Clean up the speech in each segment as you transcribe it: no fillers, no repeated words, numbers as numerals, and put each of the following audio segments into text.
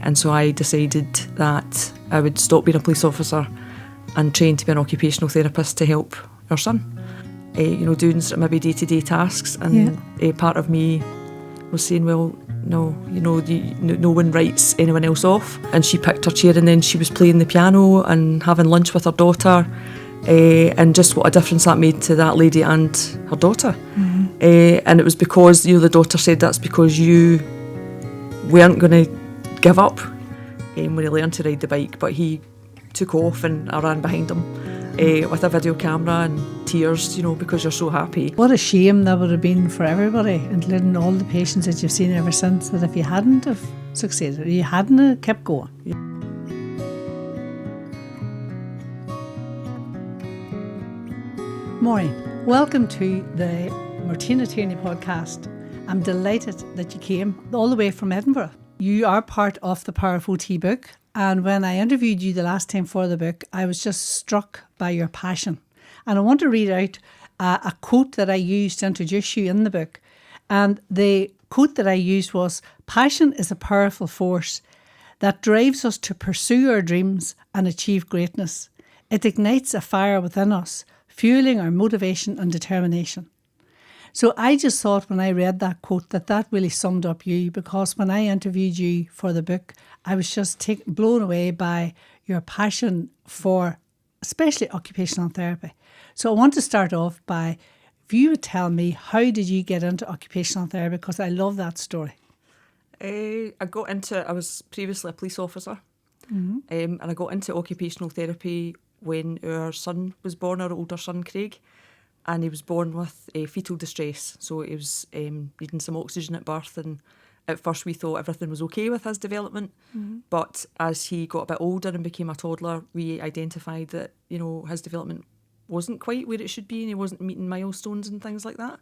And so I decided that I would stop being a police officer and train to be an occupational therapist to help our son, doing sort of maybe day-to-day tasks. And part of me was saying, well, no, no one writes anyone else off. And she picked her chair and then she was playing the piano and having lunch with her daughter, and just what a difference that made to that lady and her daughter. And it was because, the daughter said that's because you weren't going to give up when he learned to ride the bike, but he took off and I ran behind him with a video camera and tears, because you're so happy. What a shame that would have been for everybody, including all the patients that you've seen ever since, that if you hadn't have succeeded, you hadn't have kept going. Maureen, welcome to the Martina Tierney Podcast. I'm delighted that you came all the way from Edinburgh. You are part of the Power of OT book, and when I interviewed you the last time for the book, I was just struck by your passion. And I want to read out a quote that I used to introduce you in the book. And the quote that I used was, "Passion is a powerful force that drives us to pursue our dreams and achieve greatness. It ignites a fire within us, fueling our motivation and determination." So I just thought when I read that quote that really summed up you, because when I interviewed you for the book, I was just blown away by your passion for especially occupational therapy. So I want to start off by, if you would tell me, how did you get into occupational therapy? Because I love that story. I was previously a police officer, and I got into occupational therapy when our son was born, our older son Craig, and he was born with fetal distress. So he was needing some oxygen at birth, and at first we thought everything was okay with his development. But as he got a bit older and became a toddler, we identified that, his development wasn't quite where it should be and he wasn't meeting milestones and things like that.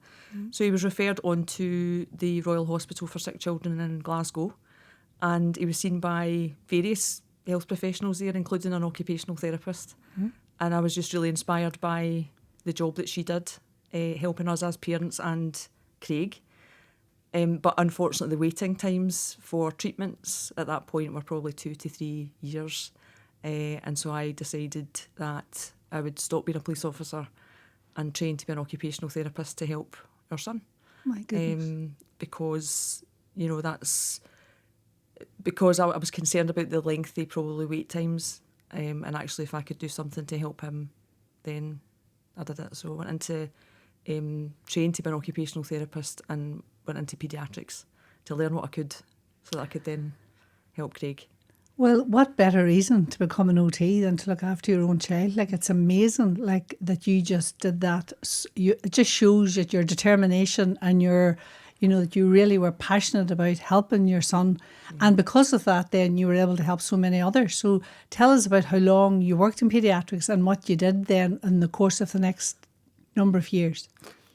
So he was referred on to the Royal Hospital for Sick Children in Glasgow, and he was seen by various health professionals there, including an occupational therapist. And I was just really inspired by the job that she did, helping us as parents and Craig. But unfortunately, the waiting times for treatments at that point were probably 2 to 3 years. And so I decided that I would stop being a police officer and train to be an occupational therapist to help our son. My goodness. Because I was concerned about the lengthy probably wait times. And actually, if I could do something to help him, then I did it. So I went into train to be an occupational therapist and went into paediatrics to learn what I could so that I could then help Craig. Well, what better reason to become an OT than to look after your own child? It's amazing, that you just did that. It just shows that your determination and that you really were passionate about helping your son. And because of that, then you were able to help so many others. So tell us about how long you worked in paediatrics and what you did then in the course of the next number of years.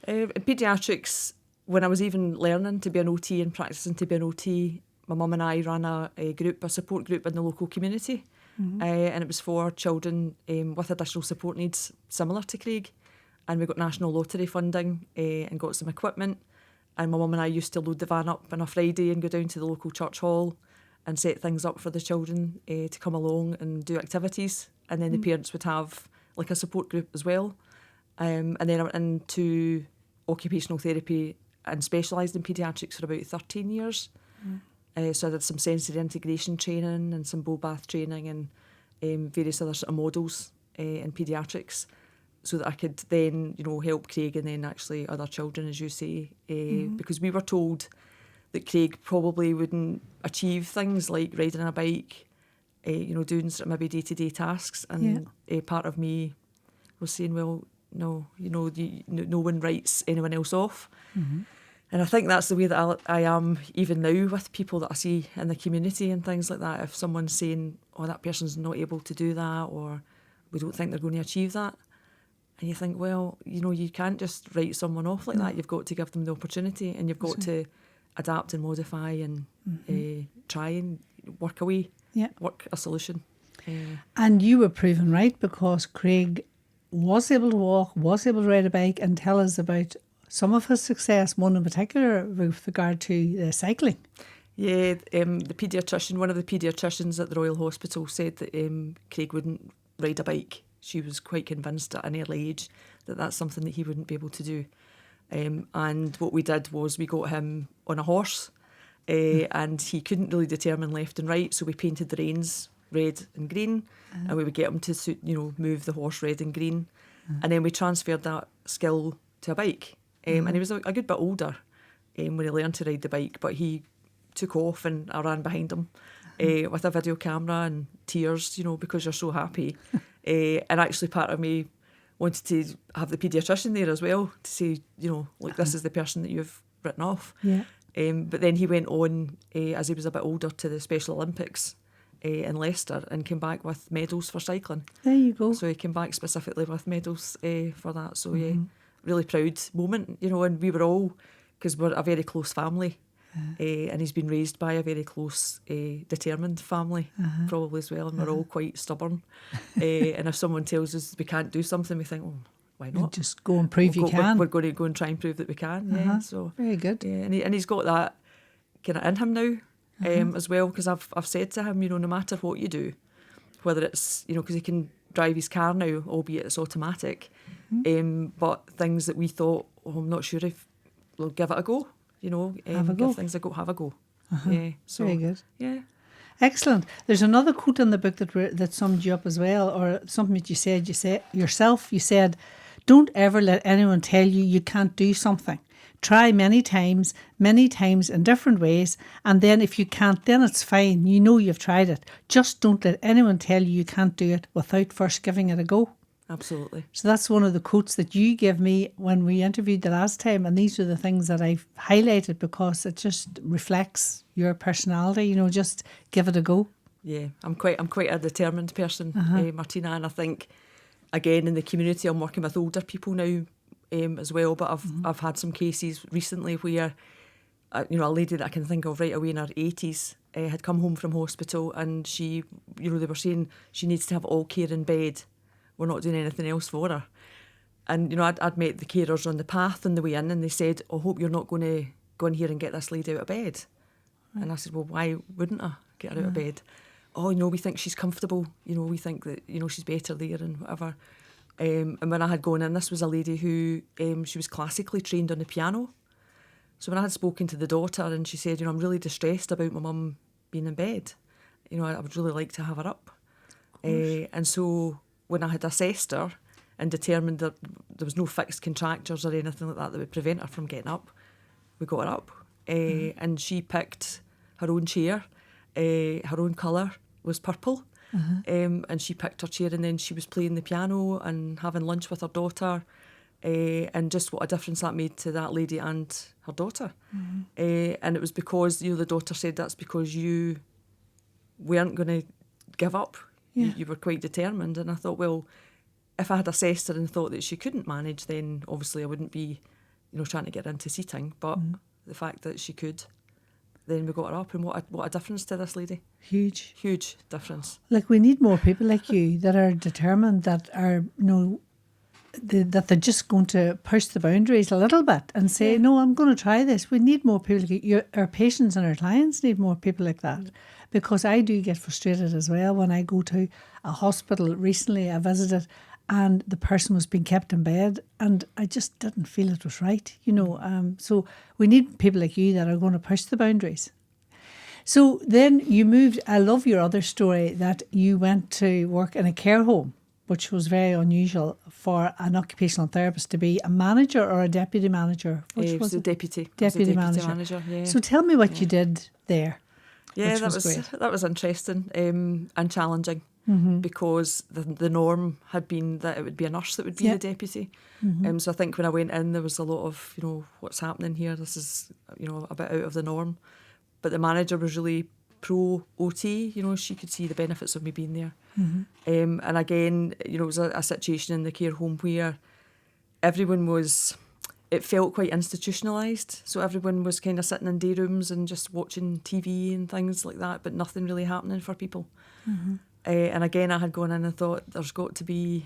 In paediatrics, when I was even learning to be an OT and practising to be an OT, my mum and I ran a support group in the local community. And it was for children with additional support needs similar to Craig. And we got national lottery funding and got some equipment. And my mum and I used to load the van up on a Friday and go down to the local church hall and set things up for the children to come along and do activities. And then the parents would have a support group as well. And then I went into occupational therapy and specialised in paediatrics for about 13 years. So I did some sensory integration training and some bow bath training and various other sort of models in paediatrics, so that I could then, help Craig and then actually other children, as you say, because we were told that Craig probably wouldn't achieve things like riding a bike, doing sort of maybe day-to-day tasks. And part of me was saying, well, no, no one writes anyone else off. And I think that's the way that I am even now with people that I see in the community and things like that. If someone's saying, oh, that person's not able to do that, or we don't think they're going to achieve that, and you think, well, you can't just write someone off like that. You've got to give them the opportunity, and you've got to adapt and modify and try and work a solution. And you were proven right, because Craig was able to walk, was able to ride a bike, and tell us about some of his success, one in particular with regard to cycling. Yeah, the paediatrician, one of the paediatricians at the Royal Hospital said that Craig wouldn't ride a bike. She was quite convinced at an early age that that's something that he wouldn't be able to do. And what we did was we got him on a horse, and he couldn't really determine left and right, so we painted the reins red and green, and we would get him to move the horse red and green, and then we transferred that skill to a bike. And he was a good bit older when he learned to ride the bike, but he took off and I ran behind him with a video camera and tears, because you're so happy. And actually part of me wanted to have the paediatrician there as well to say, this is the person that you've written off. Yeah. But then he went on, as he was a bit older, to the Special Olympics in Leicester and came back with medals for cycling. There you go. So he came back specifically with medals for that. So yeah, really proud moment, and we were all, because we're a very close family, and he's been raised by a very close, determined family probably as well, and we're all quite stubborn. And if someone tells us we can't do something, we think, why not? Just go and prove you can. We're going to go and try and prove that we can. Yeah, so very good. Yeah, and he's got that kind of in him now. As well, because I've said to him, no matter what you do, whether it's, because he can drive his car now, albeit it's automatic, but things that we thought, I'm not sure if we'll give it a go, have a go. Give things a go, have a go. Yeah, so, very good. Yeah. Excellent. There's another quote in the book that summed you up as well, or something that you said yourself. You said, don't ever let anyone tell you can't do something. Try many times in different ways, and then if you can't, then it's fine. You've tried it. Just don't let anyone tell you can't do it without first giving it a go. Absolutely. So that's one of the quotes that you gave me when we interviewed the last time, and these are the things that I've highlighted because it just reflects your personality. Just give it a go. Yeah, I'm quite a determined person, Martina, and I think again in the community I'm working with older people now. As well, but I've had some cases recently where, a lady that I can think of right away in her 80s had come home from hospital, and she, they were saying she needs to have all care in bed. We're not doing anything else for her. And I'd met the carers on the path on the way in, and they said, I hope you're not going to go in here and get this lady out of bed. Right. And I said, well, why wouldn't I get her out of bed? Oh, we think she's comfortable. We think that she's better there and whatever. And when I had gone in, this was a lady who, she was classically trained on the piano. So when I had spoken to the daughter and she said, I'm really distressed about my mum being in bed. I would really like to have her up. And so when I had assessed her and determined that there was no fixed contractures or anything like that would prevent her from getting up, we got her up. And she picked her own chair. Her own colour was purple. And she picked her chair, and then she was playing the piano and having lunch with her daughter, and just what a difference that made to that lady and her daughter. And it was because the daughter said that's because you weren't going to give up. You were quite determined. And I thought, well, if I had assessed her and thought that she couldn't manage, then obviously I wouldn't be trying to get her into seating, but the fact that she could, then we got her up, and what a difference to this lady. Huge difference. Like, we need more people like you that are determined, that are that they're just going to push the boundaries a little bit and say, no, I'm going to try this. We need more people like you. Our patients and our clients need more people like that, because I do get frustrated as well when I go to a hospital. Recently I visited and the person was being kept in bed, and I just didn't feel it was right, So we need people like you that are going to push the boundaries. So then you moved. I love your other story that you went to work in a care home, which was very unusual for an occupational therapist to be a manager or a deputy manager. Which was a deputy manager. Yeah. So tell me what you did there. Yeah, that was interesting and challenging. Because the norm had been that it would be a nurse that would be the deputy. So I think when I went in, there was a lot of, what's happening here? This is, a bit out of the norm. But the manager was really pro-OT, she could see the benefits of me being there. And again, it was a situation in the care home where everyone was, it felt quite institutionalised. So everyone was kind of sitting in day rooms and just watching TV and things like that, but nothing really happening for people. And again, I had gone in and thought, there's got to be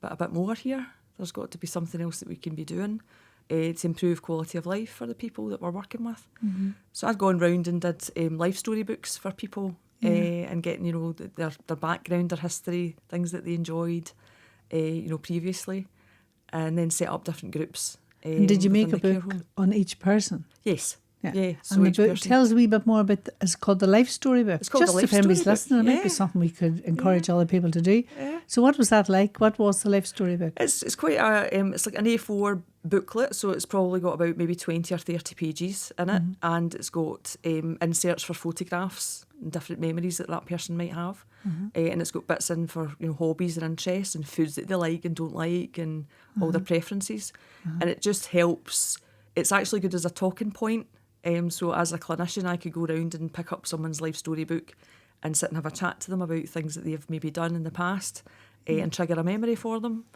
a bit more here. There's got to be something else that we can be doing. to improve quality of life for the people that we're working with. So I'd gone round and did life story books for people and getting, you know, their background, their history, things that they enjoyed, you know, previously, and then set up different groups. And did you make a book on each person? Yes. Yeah. So and the book tells a wee bit more about, it's called the Life Story Book. It's called just the Life if anybody's Story listening, Book. it might be something we could encourage other people to do. Yeah. So what was that like? What was the Life Story Book? It's quite it's like an A4 booklet, so it's probably got about maybe 20 or 30 pages in it, and it's got inserts for photographs and different memories that person might have, and it's got bits in for, you know, hobbies and interests and foods that they like and don't like and all their preferences, and it just helps. It's actually good as a talking point. So as a clinician, I could go around and pick up someone's life story book and sit and have a chat to them about things that they've maybe done in the past and trigger a memory for them.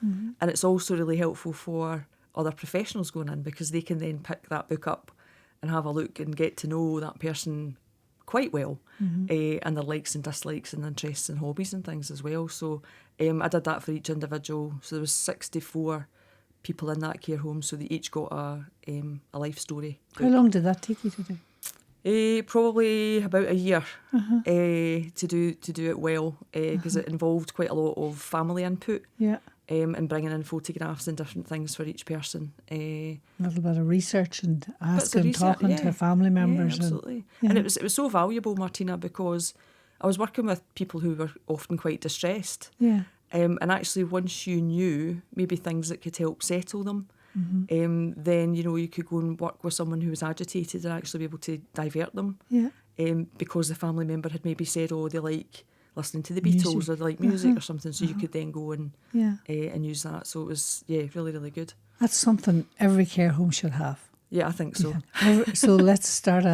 And it's also really helpful for other professionals going in, because they can then pick that book up and have a look and get to know that person quite well, and their likes and dislikes and interests and hobbies and things as well. So I did that for each individual. So there was 64 people in that care home, so they each got a life story book. How long did that take you to do? Probably about a year to do it well, because it involved quite a lot of family input, and bringing in photographs and different things for each person. A little bit of research and asking, talking to family members. Yeah, absolutely. And it was so valuable, Martina, because I was working with people who were often quite distressed. Yeah. And actually, once you knew maybe things that could help settle them, then, you know, you could go and work with someone who was agitated and actually be able to divert them. Yeah. Because the family member had maybe said, oh, they like listening to the Beatles or they like music or something, so you could then go and use that. So it was, really, really good. That's something every care home should have. Yeah, I think so. Yeah. So let's start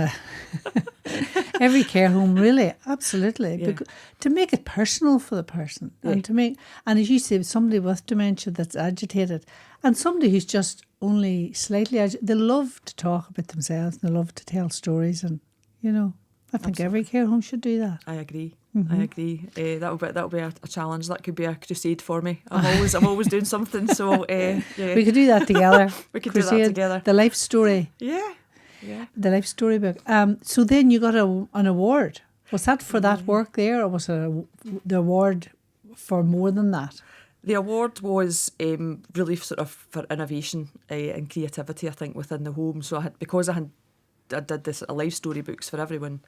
every care home, really, absolutely, to make it personal for the person, and as you say, somebody with dementia that's agitated, and somebody who's just only slightly agitated, they love to talk about themselves, they love to tell stories, and you know, I think every care home should do that. I agree. I agree. That'll be a challenge. That could be a crusade for me. I'm always doing something. So we could do that together. We could do that together. The life story. Yeah. The life story book. So then you got an award. Was that for that work there, or was it the award for more than that? The award was really sort of for innovation and creativity, I think, within the home. So I did this life story books for everyone,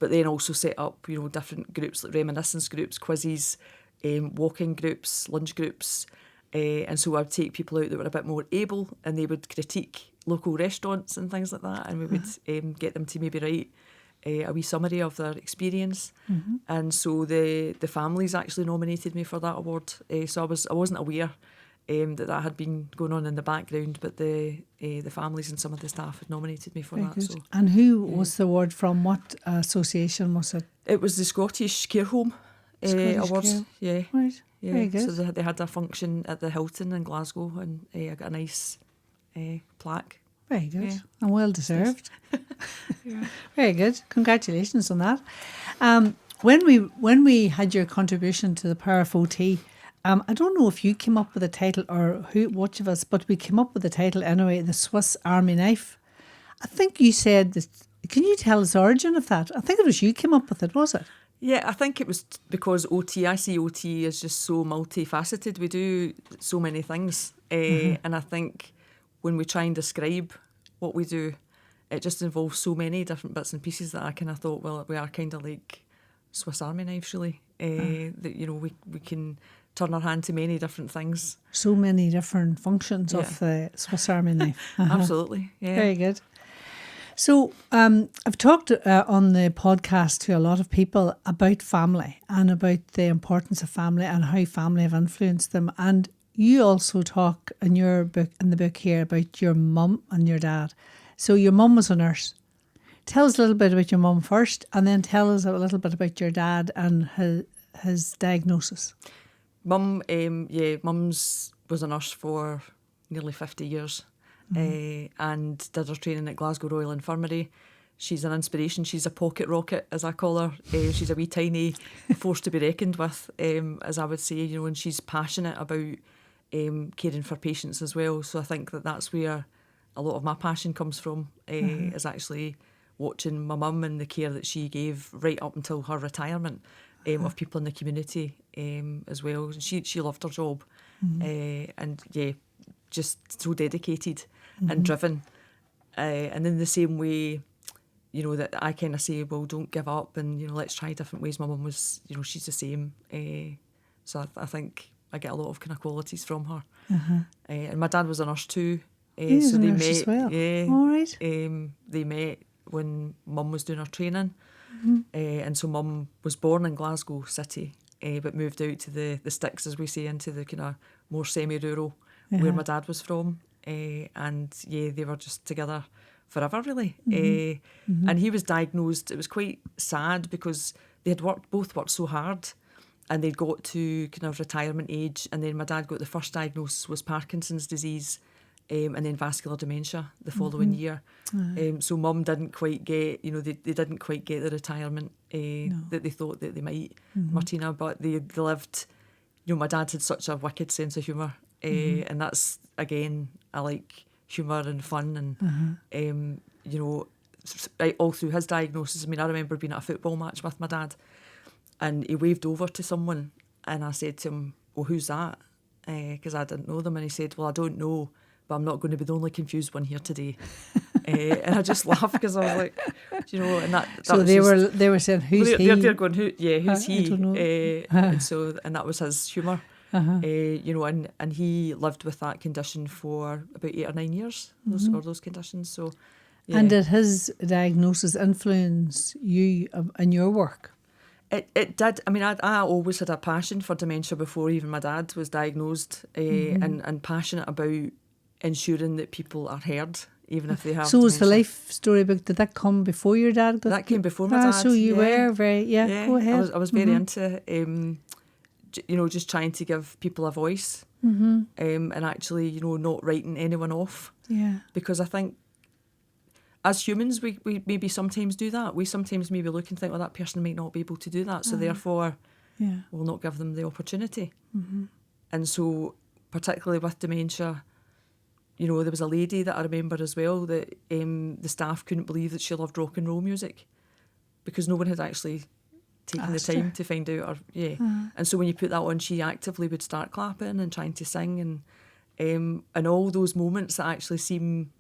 but then also set up, you know, different groups like reminiscence groups, quizzes, walking groups, lunch groups, and so I'd take people out that were a bit more able, and they would critique local restaurants and things like that, and we would get them to maybe write a wee summary of their experience. And so the families actually nominated me for that award. So I wasn't aware that had been going on in the background, but the families and some of the staff had nominated me for that. So, and who was the award from? What association was it? It was the Scottish Care Home Awards. Yeah, right. Yeah. Very good. So they had a function at the Hilton in Glasgow, and I got a nice plaque. Very good, and well deserved. Very good. Congratulations on that. When we had your contribution to the Power of OT, I don't know if you came up with the title or which of us, but we came up with the title anyway, the Swiss Army Knife. I think you said that. Can you tell us the origin of that? I think it was you came up with it, was it? Yeah, I think it was because I see OT as just so multifaceted. We do so many things, and I think when we try and describe what we do, it just involves so many different bits and pieces that I kind of thought, well, we are kind of like Swiss Army knives, really. That, you know, we can turn our hand to many different things. So many different functions of the Swiss Army knife. Absolutely, yeah. Very good. So I've talked on the podcast to a lot of people about family and about the importance of family and how family have influenced them. And you also talk in your book, in the book here, about your mum and your dad. So your mum was a nurse. Tell us a little bit about your mum first, and then tell us a little bit about your dad and his diagnosis. Mum's was a nurse for nearly 50 years. And did her training at Glasgow Royal Infirmary. She's an inspiration. She's a pocket rocket, as I call her. She's a wee tiny force to be reckoned with, as I would say, you know, and she's passionate about caring for patients as well. So I think that's where a lot of my passion comes from, is actually watching my mum and the care that she gave right up until her retirement, of people in the community, as well. She loved her job, and just so dedicated and driven. And in the same way, that I kind of say, well, don't give up, and let's try different ways. My mum was, she's the same. So I think I get a lot of kind of qualities from her. And my dad was a nurse too. So they met as well. Yeah. All right. They met when Mum was doing her training, and so Mum was born in Glasgow City, but moved out to the sticks, as we say, into the kind of more semi-rural where my dad was from, and they were just together forever, really. And he was diagnosed. It was quite sad because they had both worked so hard, and they'd got to kind of retirement age, and then my dad got the first diagnosis was Parkinson's disease, and then vascular dementia the following year. So Mum didn't quite get, they didn't quite get the retirement that they thought that they might, Martina, but they lived, my dad had such a wicked sense of humour, and that's, again, I like humour and fun, and, all through his diagnosis. I mean, I remember being at a football match with my dad, and he waved over to someone, and I said to him, well, who's that? Because I didn't know them, and he said, well, I don't know, but I'm not going to be the only confused one here today. And I just laughed because I was like, and that so was they were saying, who's he? They're going, who's he? I don't know. And that was his humour. And he lived with that condition for about 8 or 9 years, those conditions. So, yeah. And did his diagnosis influence you in your work? It did. I mean, I always had a passion for dementia before even my dad was diagnosed, and passionate about ensuring that people are heard, even if they have So dementia. was the life story book, did that come before your dad? That came before my dad. So you were very, go ahead. I was very into, just trying to give people a voice, and actually, not writing anyone off. Yeah. Because I think as humans, we maybe sometimes do that. We sometimes maybe look and think, well, that person might not be able to do that, so therefore we'll not give them the opportunity. And so, particularly with dementia, there was a lady that I remember as well that the staff couldn't believe that she loved rock and roll music because no one had actually taken the time to find out. And so when you put that on, she actively would start clapping and trying to sing, and all those moments that actually seem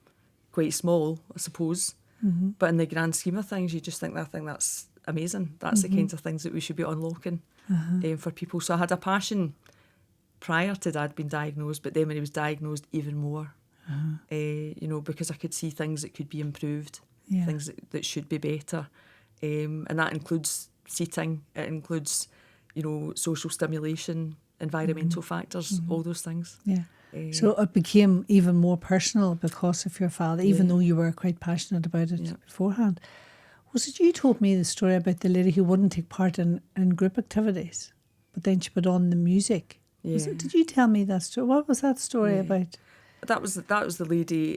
quite small, I suppose, but in the grand scheme of things, you just think, that's amazing. That's the kinds of things that we should be unlocking for people. So I had a passion prior to Dad being diagnosed, but then when he was diagnosed, even more. Because I could see things that could be improved, things that should be better, and that includes seating, it includes, social stimulation, environmental factors, all those things. So it became even more personal because of your father, even though you were quite passionate about it beforehand. Was it you told me the story about the lady who wouldn't take part in group activities, but then she put on the music? Did you tell me that story? What was that story about? That was the lady,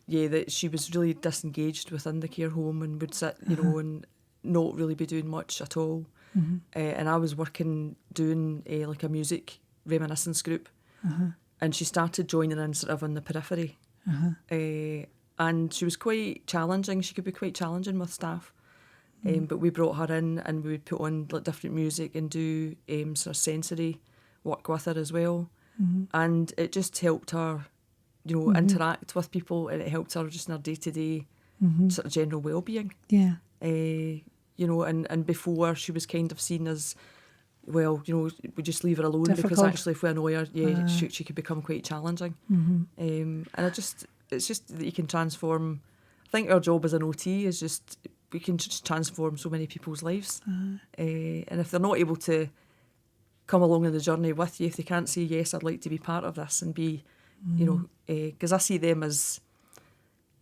that she was really disengaged within the care home and would sit, and not really be doing much at all. And I was doing like a music reminiscence group, and she started joining in sort of on the periphery. And she was quite challenging. She could be quite challenging with staff. But we brought her in and we would put on like different music and do sort of sensory work with her as well. And it just helped her, interact with people, and it helped her just in her day-to-day sort of general well-being. And before she was kind of seen as, well, we just leave her alone because actually if we annoy her, she could become quite challenging. And it's just that you can transform. I think our job as an OT is just, we can just transform so many people's lives. And if they're not able to come along on the journey with you, if they can't say, yes, I'd like to be part of this and be, because I see them as,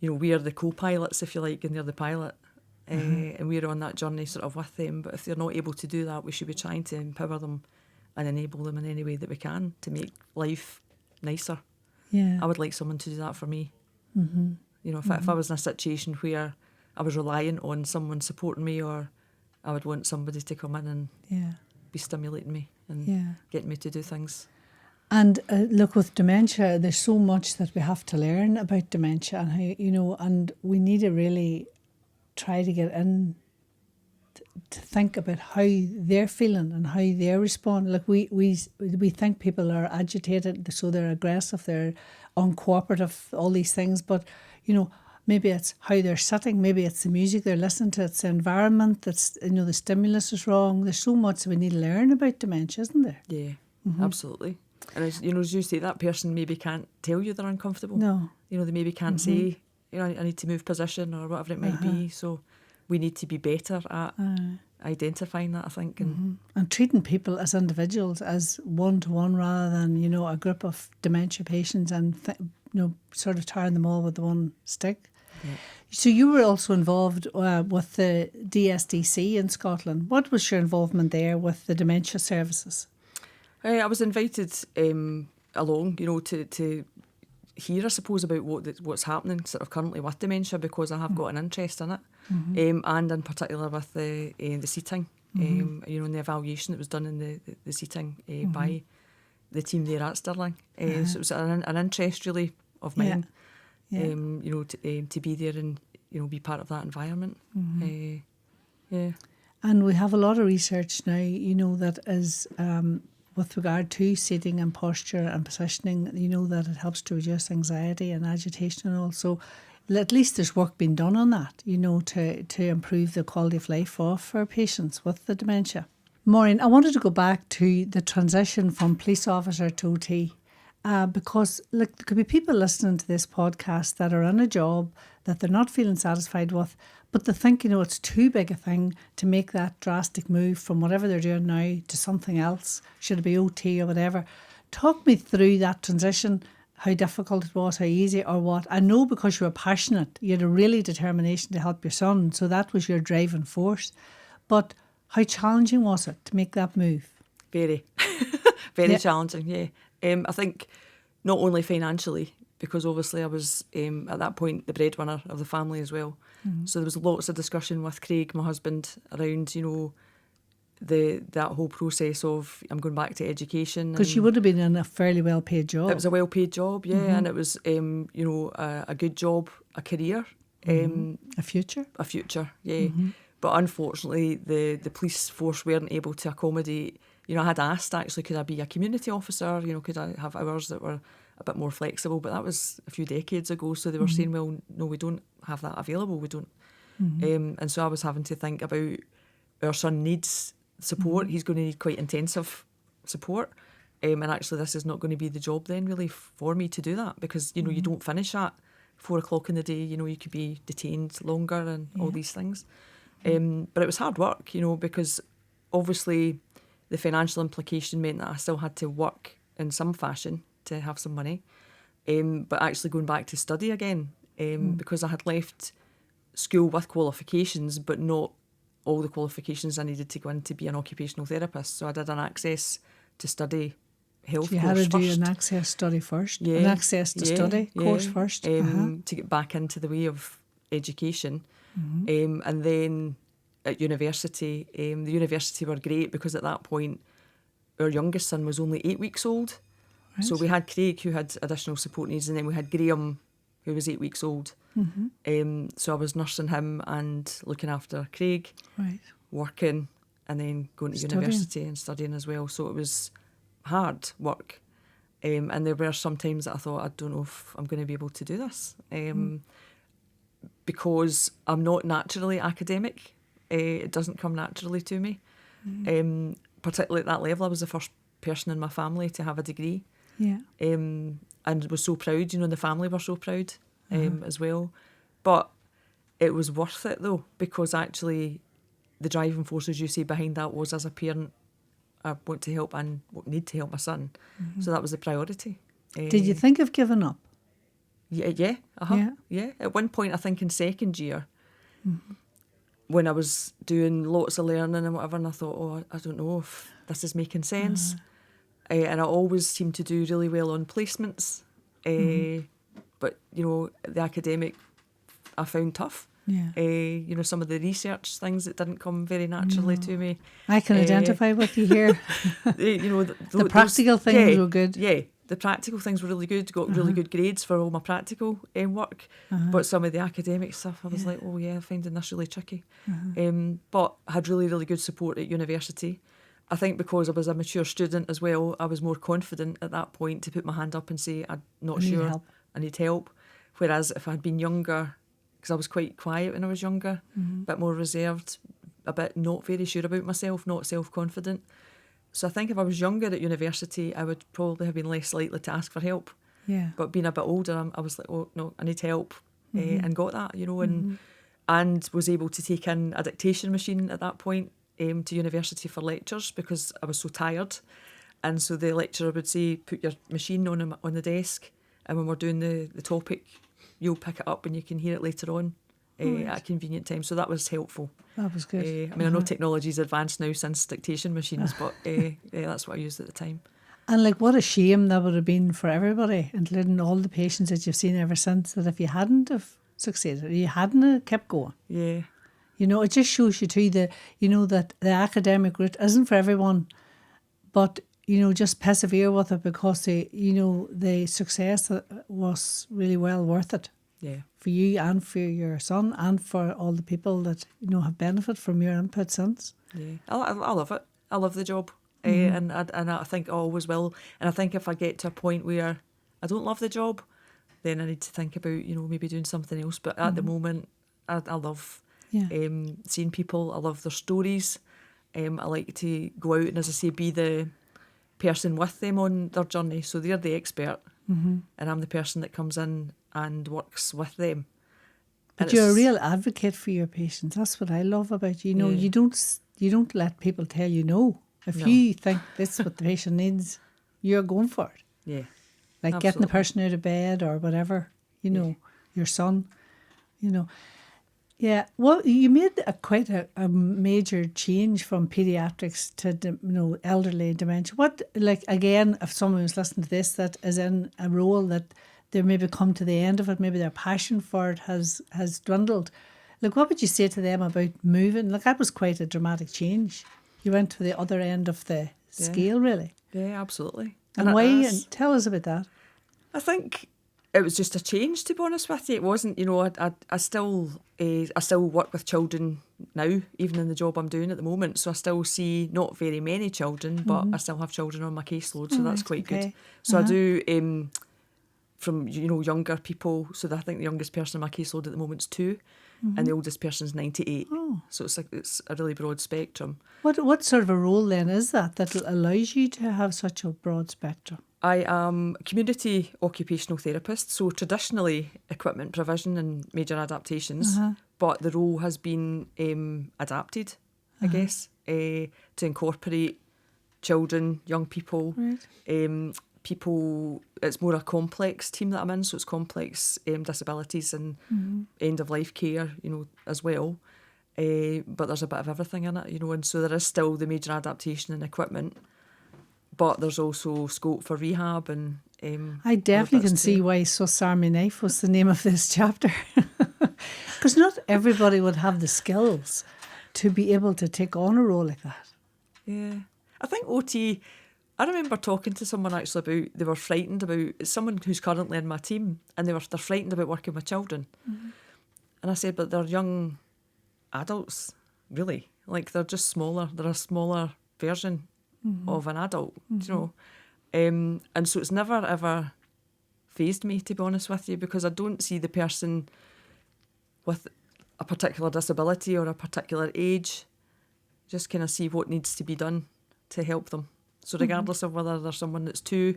we are the co-pilots, if you like, and they're the pilot. And we're on that journey sort of with them. But if they're not able to do that, we should be trying to empower them and enable them in any way that we can to make life nicer. I would like someone to do that for me. If I was in a situation where I was reliant on someone supporting me, or I would want somebody to come in and be stimulating me and getting me to do things. And look, with dementia, there's so much that we have to learn about dementia, and how, and we need to really try to get in to think about how they're feeling and how they respond. Like we think people are agitated, so they're aggressive, they're uncooperative, all these things. But maybe it's how they're sitting, maybe it's the music they're listening to, it's the environment, that's the stimulus is wrong. There's so much we need to learn about dementia, isn't there? Yeah, absolutely. And as you say, that person maybe can't tell you they're uncomfortable. No. They maybe can't say, I need to move position or whatever it might be. So we need to be better at identifying that, I think. And treating people as individuals, as one-to-one, rather than, a group of dementia patients and, sort of tarring them all with the one stick. Yeah. So you were also involved with the DSDC in Scotland. What was your involvement there with the dementia services? I was invited along, to hear, I suppose, about what's happening sort of currently with dementia, because I have got an interest in it, and in particular with the seating, and the evaluation that was done in the seating by the team there at Stirling. So it was an interest really of mine, to be there and be part of that environment. And we have a lot of research now, that is with regard to seating and posture and positioning, that it helps to reduce anxiety and agitation, and also at least there's work being done on that, to improve the quality of life of our patients with the dementia. Maureen, I wanted to go back to the transition from police officer to OT, because there could be people listening to this podcast that are in a job that they're not feeling satisfied with, but they think, it's too big a thing to make that drastic move from whatever they're doing now to something else. Should it be OT or whatever? Talk me through that transition, how difficult it was, how easy or what. I know because you were passionate, you had a really determination to help your son, so that was your driving force. But how challenging was it to make that move? Very, very challenging, yeah. I think not only financially, because obviously I was at that point the breadwinner of the family as well. So there was lots of discussion with Craig, my husband, around that whole process of I'm going back to education. Because you would have been in a fairly well paid job. It was a well paid job, yeah, and it was a good job, a career, a future, yeah. But unfortunately, the police force weren't able to accommodate. I had asked actually, could I be a community officer? Could I have hours that were a bit more flexible? But that was a few decades ago. So they were saying, well, no, we don't have that available. We don't. And so I was having to think about our son needs support. He's going to need quite intensive support. And actually, this is not going to be the job then really for me to do that, because, you don't finish at 4 o'clock in the day. You could be detained longer and all these things. But it was hard work, because obviously the financial implication meant that I still had to work in some fashion to have some money, but actually going back to study again, because I had left school with qualifications, but not all the qualifications I needed to go in to be an occupational therapist. So I did an access to study health course first. You had to do an access study first? An access to study course first? To get back into the way of education. And then at university, the university were great, because at that point our youngest son was only 8 weeks old. Right. So we had Craig, who had additional support needs, and then we had Graham, who was 8 weeks old. So I was nursing him and looking after Craig, working, and then going to university and studying as well. So it was hard work. And there were some times that I thought, I don't know if I'm going to be able to do this. Because I'm not naturally academic. It doesn't come naturally to me. Particularly at that level, I was the first person in my family to have a degree. And was so proud, the family were so proud as well. But it was worth it though, because actually the driving force, as you say, behind that was, as a parent, I want to help and need to help my son. So that was the priority. Did you think of giving up? Yeah. At one point, I think in second year, when I was doing lots of learning and whatever, and I thought, I don't know if this is making sense. And I always seemed to do really well on placements. But, the academic I found tough. Yeah. Some of the research things that didn't come very naturally to me. I can identify with you here. The practical things were good. Yeah, the practical things were really good. Got really good grades for all my practical work. But some of the academic stuff, I was like, oh yeah, I'm finding this really tricky. But I had really, really good support at university. I think because I was a mature student as well, I was more confident at that point to put my hand up and say, I'm not sure, I need help. Whereas if I had been younger, because I was quite quiet when I was younger, a bit more reserved, a bit not very sure about myself, not self-confident. So I think if I was younger at university, I would probably have been less likely to ask for help. Yeah. But being a bit older, I was like, oh, no, I need help, and got that, and was able to take in a dictation machine at that point to university for lectures because I was so tired. And so the lecturer would say, put your machine on the desk, and when we're doing the topic, you'll pick it up and you can hear it later on at a convenient time. So that was helpful. That was good. I know technology's advanced now since dictation machines, but that's what I used at the time. And what a shame that would have been for everybody, including all the patients that you've seen ever since, that if you hadn't have succeeded, you hadn't have kept going. Yeah. It just shows you too that the academic route isn't for everyone, but just persevere with it because the success was really well worth it. Yeah. For you and for your son and for all the people that have benefited from your input since. Yeah, I love it. I love the job, and I think I always will. And I think if I get to a point where I don't love the job, then I need to think about maybe doing something else. But at the moment, I love seeing people. I love their stories. I like to go out and, as I say, be the person with them on their journey. So they're the expert, and I'm the person that comes in and works with them. But you're a real advocate for your patients. That's what I love about you. You don't let people tell you no. If you think this is what the patient needs, you're going for it. Yeah. Like absolutely. Getting the person out of bed or whatever, your son, Yeah, well, you made quite a major change from paediatrics to elderly dementia. What, again, if someone was listening to this that is in a role that they maybe come to the end of it, maybe their passion for it has dwindled. What would you say to them about moving? That was quite a dramatic change. You went to the other end of the scale, really. Yeah, absolutely. And why? And tell us about that. I think it was just a change, to be honest with you. It wasn't, I still work with children now, even in the job I'm doing at the moment. So I still see not very many children, but I still have children on my caseload, so that's quite good. So I do from younger people. So I think the youngest person on my caseload at the moment is 2, and the oldest person's 98. So it's a really broad spectrum. What sort of a role then is that allows you to have such a broad spectrum? I am a community occupational therapist, so traditionally equipment provision and major adaptations, but the role has been adapted, I guess, to incorporate children, young people, people. It's more a complex team that I'm in, so it's complex disabilities and end-of-life care, as well. But there's a bit of everything in it, and so there is still the major adaptation and equipment. But there's also scope for rehab and... I definitely can see why Swiss Army Knife was the name of this chapter. Because not everybody would have the skills to be able to take on a role like that. Yeah. I think OT... I remember talking to someone actually about... They were frightened about... Someone who's currently in my team, and they're frightened about working with children. And I said, but they're young adults, really. They're just smaller. They're a smaller version of an adult, and so it's never ever fazed me, to be honest with you, because I don't see the person with a particular disability or a particular age, just kind of see what needs to be done to help them. So regardless of whether there's someone that's 2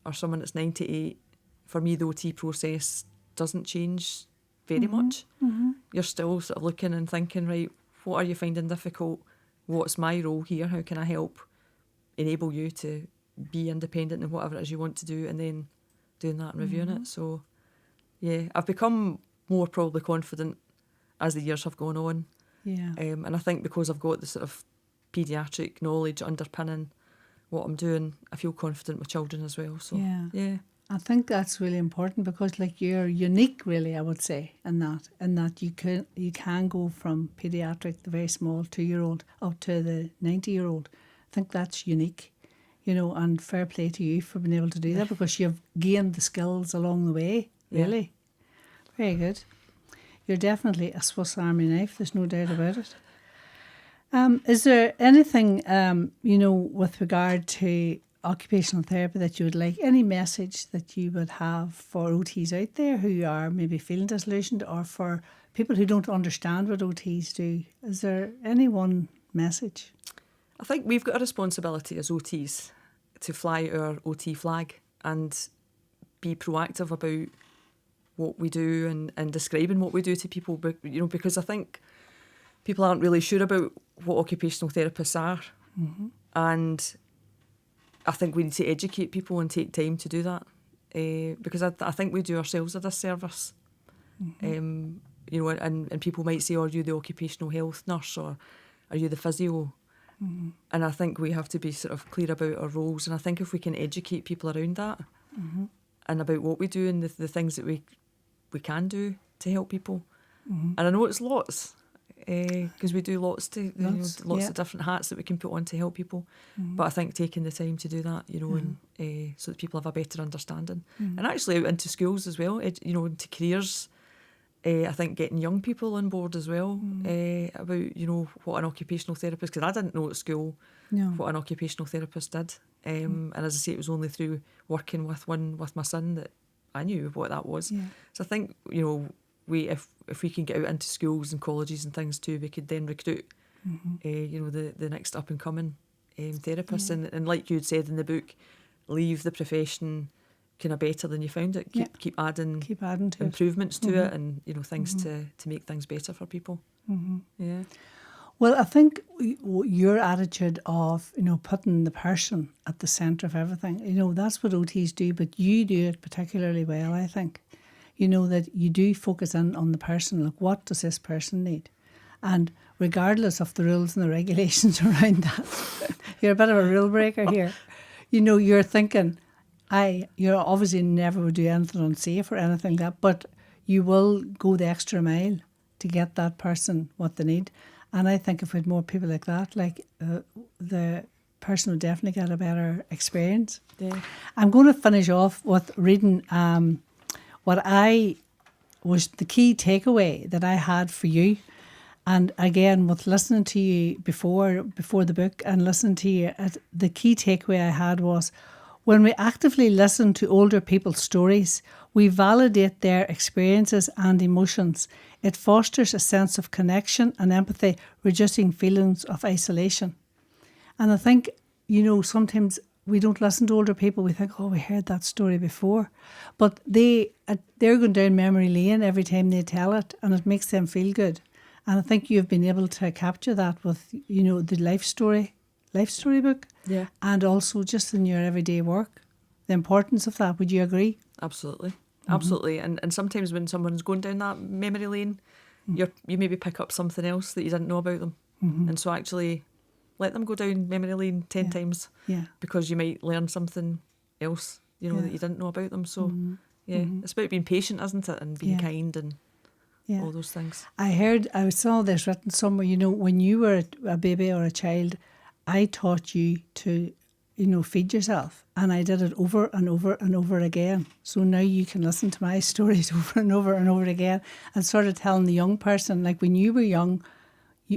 or someone that's 98, for me the OT process doesn't change very much. You're still sort of looking and thinking, right, what are you finding difficult? What's my role here? How can I help enable you to be independent in whatever it is you want to do, and then doing that and reviewing it. So, yeah, I've become more probably confident as the years have gone on. Yeah. And I think because I've got the sort of paediatric knowledge underpinning what I'm doing, I feel confident with children as well. So, yeah. I think that's really important because, like, you're unique, really. I would say, in that you can go from paediatric, the very small 2-year-old, up to the 90-year-old. I think that's unique, and fair play to you for being able to do that because you've gained the skills along the way. Really, very good. You're definitely a Swiss Army knife. There's no doubt about it. Is there anything, with regard to occupational therapy that you would like, any message that you would have for OTs out there who are maybe feeling disillusioned, or for people who don't understand what OTs do? Is there any one message? I think we've got a responsibility as OTs to fly our OT flag and be proactive about what we do and describing what we do to people, because I think people aren't really sure about what occupational therapists are. Mm-hmm. And I think we need to educate people and take time to do that, because I think we do ourselves a disservice. Mm-hmm. And people might say, are you the occupational health nurse, or are you the physio? Mm-hmm. And I think we have to be sort of clear about our roles. And I think if we can educate people around that, mm-hmm. and about what we do and the things that we can do to help people. Mm-hmm. And I know it's lots, because we do lots of different hats that we can put on to help people. Mm-hmm. But I think taking the time to do that, and so that people have a better understanding. Mm-hmm. And actually out into schools as well, into careers. I think getting young people on board as well, mm-hmm. About, what an occupational therapist, because I didn't know at school what an occupational therapist did. And as I say, it was only through working with my son that I knew what that was. Yeah. So I think, if we can get out into schools and colleges and things too, we could then recruit, mm-hmm. The next up and coming therapists. Yeah. And like you'd said in the book, leave the profession kind of better than you found it. Keep adding to improvements to it, and things mm-hmm. to make things better for people. Mm-hmm. Yeah. Well, I think your attitude of putting the person at the centre of everything, that's what OTs do, but you do it particularly well. I think, that you do focus in on the person. Like, what does this person need? And regardless of the rules and the regulations around that, you're a bit of a rule breaker here. You're thinking, you're obviously never would do anything unsafe or anything like that, but you will go the extra mile to get that person what they need. And I think if we had more people like that, the person would definitely get a better experience. Yeah. I'm going to finish off with reading what I was the key takeaway that I had for you. And again, with listening to you before the book and listening to you, the key takeaway I had was, when we actively listen to older people's stories, we validate their experiences and emotions. It fosters a sense of connection and empathy, reducing feelings of isolation. And I think, sometimes we don't listen to older people. We think, we heard that story before. But they're going down memory lane every time they tell it, and it makes them feel good. And I think you've been able to capture that with, the life story book. Yeah. And also just in your everyday work, the importance of that. Would you agree? Absolutely. Mm-hmm. Absolutely. And sometimes when someone's going down that memory lane, mm-hmm. you maybe pick up something else that you didn't know about them. Mm-hmm. And so actually let them go down memory lane 10 times, because you might learn something else, that you didn't know about them. So, mm-hmm. It's about being patient, isn't it? And being kind and all those things. I saw this written somewhere, when you were a baby or a child, I taught you to, feed yourself. And I did it over and over and over again. So now you can listen to my stories over and over and over again, and sort of telling the young person, like, when you were young,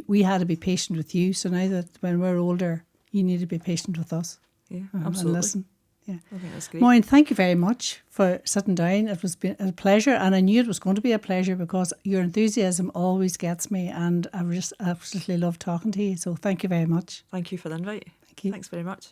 we had to be patient with you. So now that when we're older, you need to be patient with us. Yeah, absolutely. And listen. Yeah. I think that's great. Maureen, thank you very much for sitting down. It was been a pleasure, and I knew it was going to be a pleasure because your enthusiasm always gets me, and I just absolutely love talking to you. So thank you very much. Thank you for the invite. Thank you. Thanks very much.